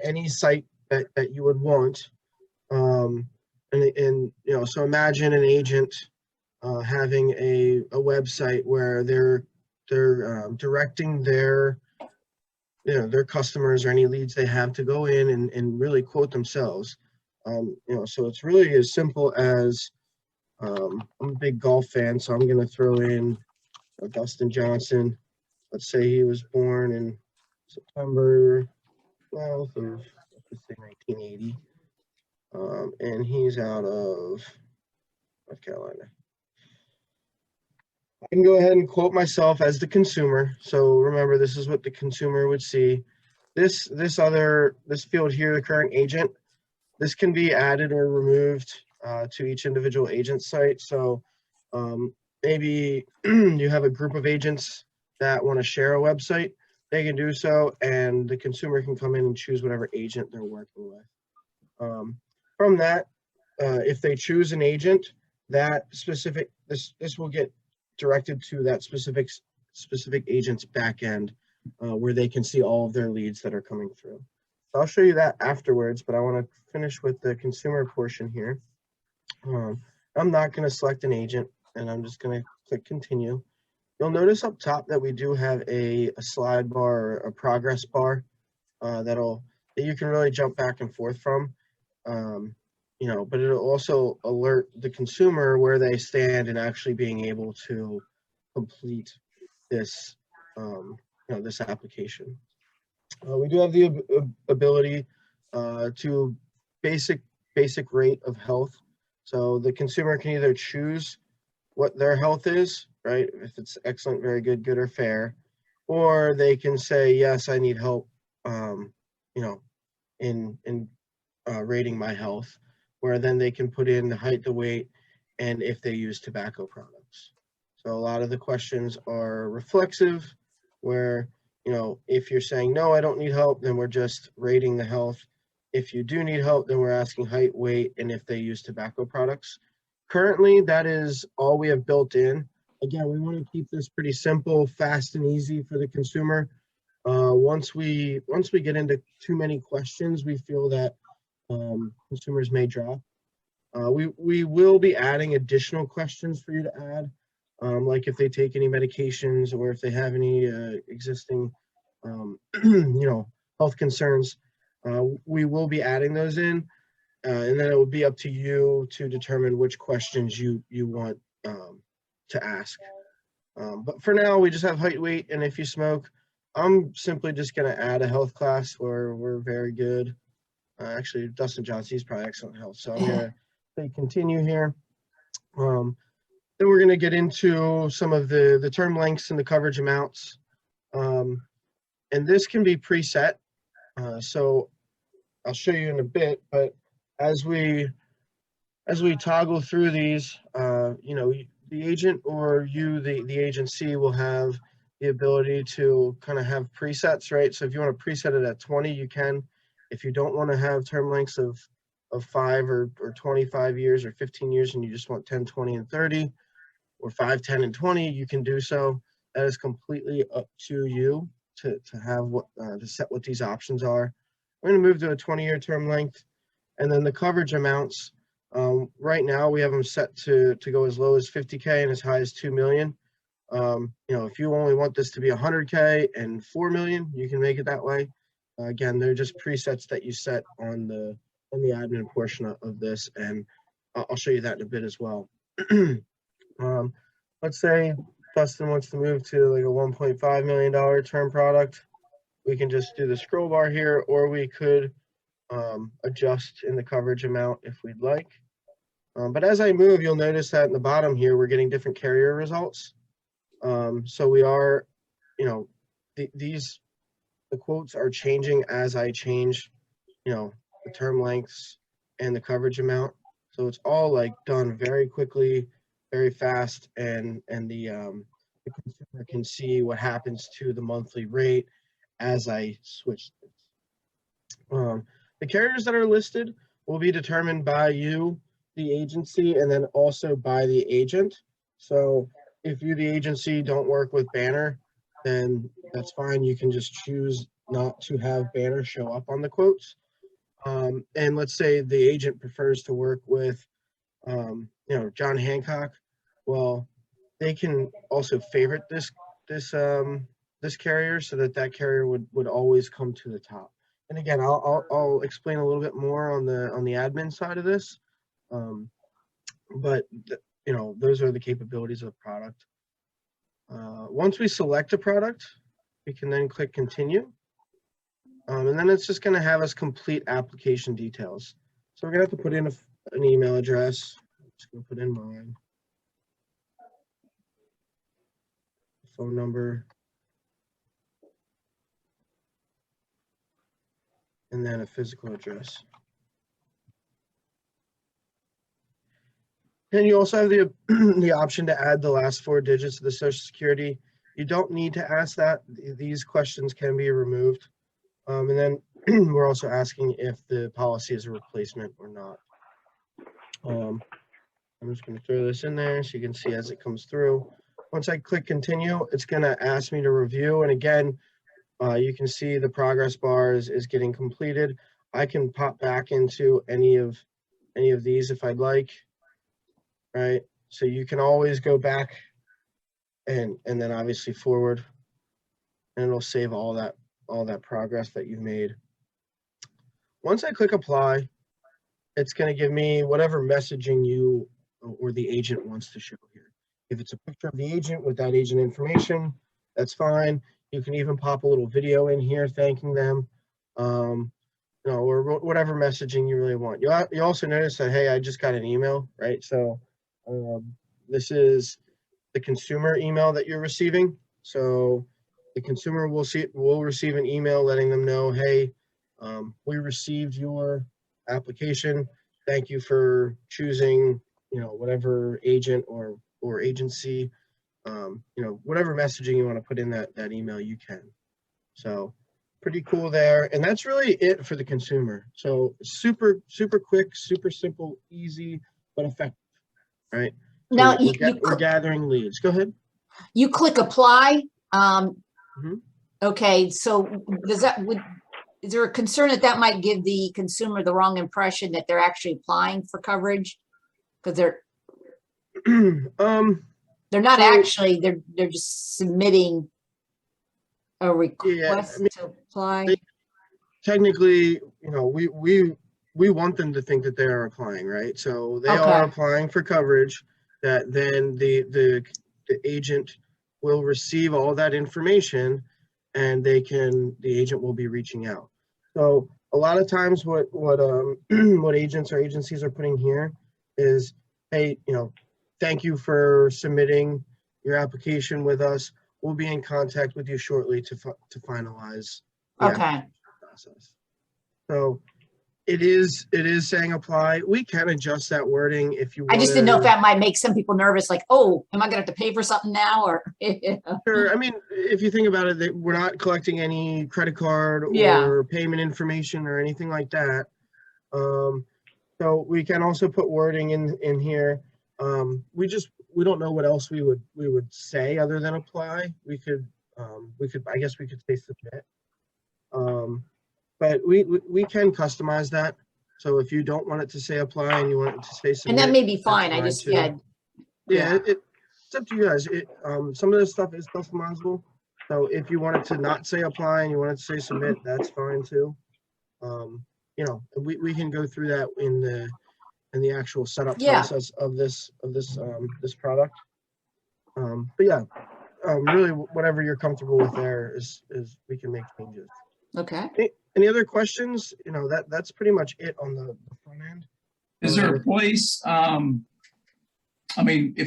any site that you would want. And you know, so imagine an agent having a website where they're directing their, you know, their customers or any leads they have to go in and really quote themselves. You know, so it's really as simple as I'm a big golf fan, so I'm going to throw in Dustin Johnson. Let's say he was born in September 12th of, let's say, 1980, and he's out of North Carolina. I can go ahead and quote myself as the consumer. So remember, this is what the consumer would see. This field here, the current agent, this can be added or removed to each individual agent site. So maybe you have a group of agents that want to share a website, they can do so, and the consumer can come in and choose whatever agent they're working with. From that, if they choose an agent, that specific, this will get directed to that specific agent's back end where they can see all of their leads that are coming through. So I'll show you that afterwards, but I want to finish with the consumer portion here. I'm not going to select an agent, and I'm just going to click continue. You'll notice up top that we do have a slide bar or a progress bar that you can really jump back and forth from. You know, but it'll also alert the consumer where they stand and actually being able to complete this, you know, this application. We do have the ability to basic rate of health. So the consumer can either choose what their health is, right? If it's excellent, very good, good, or fair, or they can say, yes, I need help, you know, in rating my health, where then they can put in the height, the weight, and if they use tobacco products. So a lot of the questions are reflexive, where, you know, if you're saying, no, I don't need help, then we're just rating the health. If you do need help, then we're asking height, weight, and if they use tobacco products. Currently, that is all we have built in. Again, we want to keep this pretty simple, fast, and easy for the consumer. Once we get into too many questions, we feel that consumers may drop. We will be adding additional questions for you to add, like if they take any medications or if they have any existing, you know, health concerns. We will be adding those in, and then it will be up to you to determine which questions you want to ask. But for now, we just have height, weight, and if you smoke. I'm simply just going to add a health class where we're very good. Actually, Dustin Johnson, he's probably excellent health. So I'm going to say continue here. Then we're going to get into some of the term lengths and the coverage amounts. And this can be preset. So I'll show you in a bit, but as we toggle through these, you know, the agent or you, the agency, will have the ability to kind of have presets, right? So if you want to preset it at 20, you can. If you don't want to have term lengths of 5 or 25 years or 15 years and you just want 10, 20, and 30, or 5, 10, and 20, you can do so. That is completely up to you to have what to set what these options are. We're going to move to a 20-year term length, and then the coverage amounts. Right now we have them set to go as low as 50K and as high as 2 million. You know, if you only want this to be 100K and 4 million, you can make it that way. Again, they're just presets that you set on the admin portion of this, and I'll show you that in a bit as well. Let's say Dustin wants to move to like a $1.5 million term product. We can just do the scroll bar here, or we could adjust in the coverage amount if we'd like. But as I move, you'll notice that in the bottom here, we're getting different carrier results. So we are, you know, the quotes are changing as I change, you know, the term lengths and the coverage amount. So it's all like done very quickly, very fast, and the consumer can see what happens to the monthly rate as I switch things. The carriers that are listed will be determined by you, the agency, and then also by the agent. So if you, the agency, don't work with Banner, then that's fine. You can just choose not to have banners show up on the quotes. And let's say the agent prefers to work with, John Hancock. Well, they can also favorite this carrier so that carrier would always come to the top. And again, I'll explain a little bit more on the admin side of this, but those are the capabilities of the product. Once we select a product, we can then click continue. And then it's just going to have us complete application details. So we're going to have to put in an email address. I'm just going to put in mine, phone number, and then a physical address. And you also have the option to add the last 4 digits of the Social Security. You don't need to ask that. These questions can be removed. And then we're also asking if the policy is a replacement or not. I'm just going to throw this in there so you can see as it comes through. Once I click continue, it's going to ask me to review. And again, you can see the progress bar is getting completed. I can pop back into any of these if I'd like, right? So you can always go back and then obviously forward, and it'll save all that progress that you've made. Once I click apply, it's going to give me whatever messaging you or the agent wants to show here. If it's a picture of the agent with that agent information, that's fine. You can even pop a little video in here thanking them, or whatever messaging you really want. You also notice that, hey, I just got an email, right? So this is the consumer email that you're receiving. So the consumer will receive an email letting them know, hey, we received your application. Thank you for choosing, whatever agent or agency, whatever messaging you want to put in that email, you can. So pretty cool there. And that's really it for the consumer. So super, super quick, super simple, easy, but effective, right? Now so we're gathering leads. Go ahead. You click apply. Okay, so is there a concern that might give the consumer the wrong impression that they're actually applying for coverage? Because they're not actually, they're just submitting a request to apply. Technically, we want them to think that they are applying, right? So they are applying for coverage that then the agent will receive all that information, and the agent will be reaching out. So a lot of times what agents or agencies are putting here is, hey, thank you for submitting your application with us. We'll be in contact with you shortly to finalize the application process. So it is saying apply. We can adjust that wording if you want. I just didn't know if that might make some people nervous, like, oh, am I gonna have to pay for something now? Or Sure. I mean, if you think about it, we're not collecting any credit card or payment information or anything like that. So we can also put wording in here. We don't know what else we would say other than apply. I guess we could say submit. But we can customize that. So if you don't want it to say apply and you want it to say submit, and that may be fine. I just it's up to you guys. Some of this stuff is customizable. So if you want it to not say apply and you want it to say submit, that's fine too. We can go through that in the actual setup process of this product. But yeah, really whatever you're comfortable with there is we can make changes. Okay. Any other questions? That's pretty much it on the front end. Is there a place, if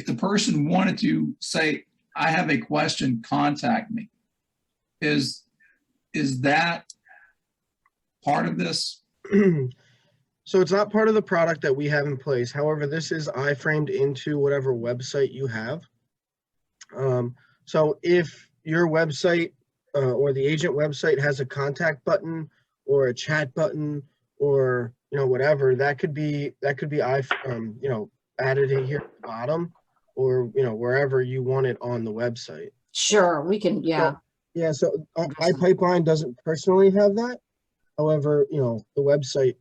the person wanted to say, I have a question, contact me, is that part of this? So it's not part of the product that we have in place. However, this is iframed into whatever website you have. So if your website or the agent website has a contact button or a chat button or whatever, that could be added in here at the bottom or wherever you want it on the website. Sure, we can. So, Yeah, so Awesome. iPipeline doesn't personally have that. However, the website,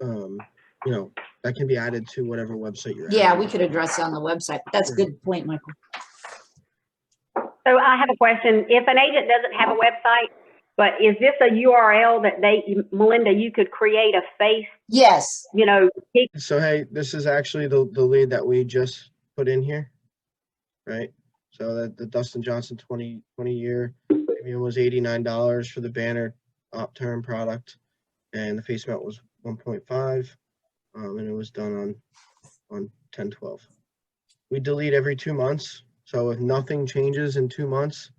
that can be added to whatever website you're Yeah, adding. we could address it on the website. That's a good point, Michael. So I have a question. If an agent doesn't have a website, but is this a URL that Melinda, you could create a face, Yes. So, hey, this is actually the lead that we just put in here, right? So that the Dustin Johnson 2020 year premium was $89 for the banner op term product, and the face mount was 1.5, and it was done on 10/12. We delete every 2 months, so if nothing changes in 2 months,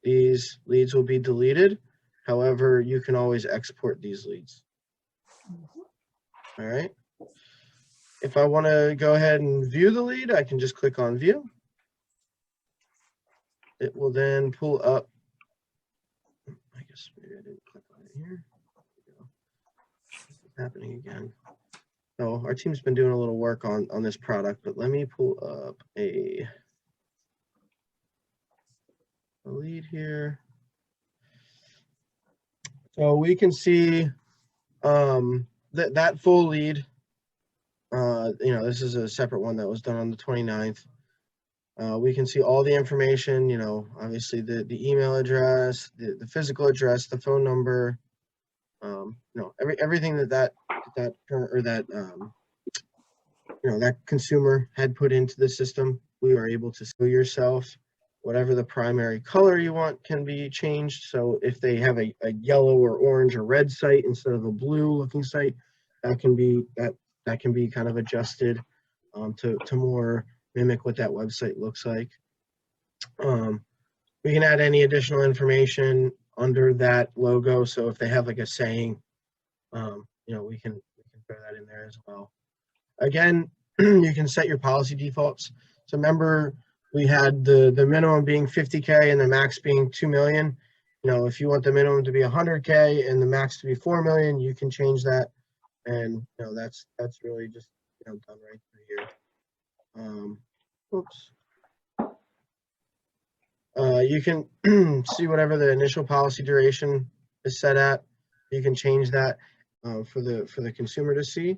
these leads will be deleted. However, you can always export these leads. All right. If I want to go ahead and view the lead, I can just click on view. It will then pull up. I guess maybe I didn't click on it here. It's happening again. So our team's been doing a little work on this product, but let me pull up a lead here. So we can see that full lead. This is a separate one that was done on the 29th. We can see all the information, obviously the email address, the physical address, the phone number, everything that consumer had put into the system. We were able to show yourself whatever the primary color you want can be changed. So if they have a yellow or orange or red site instead of a blue looking site, that can be kind of adjusted to more mimic what that website looks like. We can add any additional information under that logo. So if they have like a saying, we can throw that in there as well. Again, you can set your policy defaults. So remember, we had the minimum being 50K and the max being 2 million. If you want the minimum to be 100K and the max to be 4 million, you can change that. And that's really just done right through here. Oops. You can see whatever the initial policy duration is set at. You can change that for the consumer to see.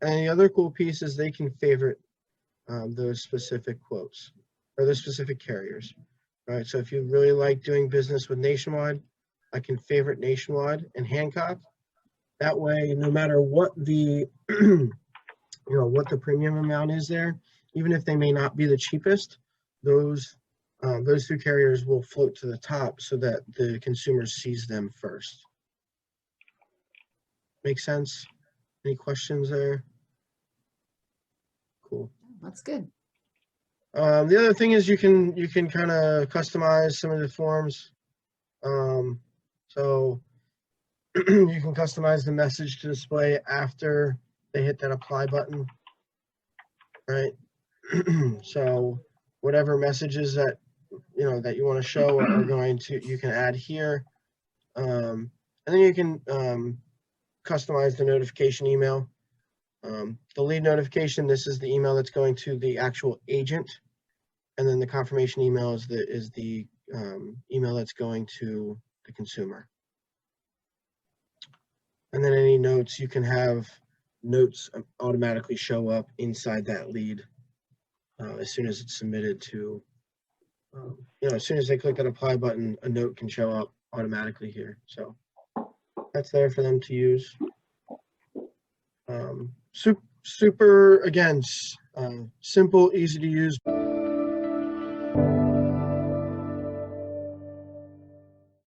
And the other cool piece is they can favorite those specific quotes or the specific carriers. All right. So if you really like doing business with Nationwide, I can favorite Nationwide and Hancock. That way, no matter what the what the premium amount is there, even if they may not be the cheapest, those two carriers will float to the top so that the consumer sees them first. Make sense? Any questions there? Cool. That's good. The other thing is you can kind of customize some of the forms. So you can customize the message to display after they hit that apply button, right? So whatever messages that you want to show are you can add here, and then you can customize the notification email. The lead notification, this is the email that's going to the actual agent, and then the confirmation email is the email that's going to the consumer. And then any notes, you can have notes automatically show up inside that lead as soon as it's submitted to, as soon as they click that apply button, a note can show up automatically here. So that's there for them to use. Super, again, simple, easy to use.